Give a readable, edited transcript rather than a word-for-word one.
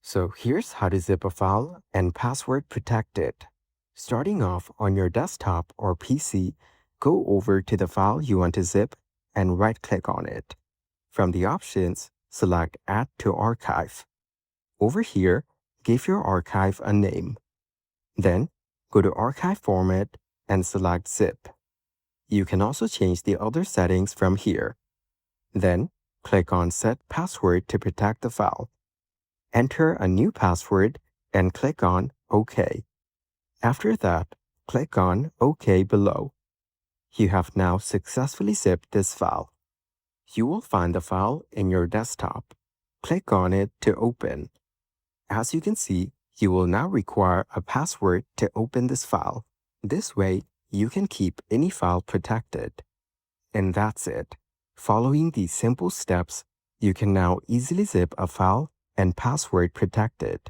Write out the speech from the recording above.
So here's how to zip a file and password protect it. Starting off on your desktop or PC, go over to the file you want to zip and right-click on it. From the options, select Add to Archive. Over here, give your archive a name. Then, go to Archive Format and select Zip. You can also change the other settings from here. Then, click on Set Password to protect the file. Enter a new password and click on OK. After that, click on OK below. You have now successfully zipped this file. You will find the file in your desktop. Click on it to open. As you can see, you will now require a password to open this file. This way, you can keep any file protected. And that's it. Following these simple steps, you can now easily zip a file and password protect it.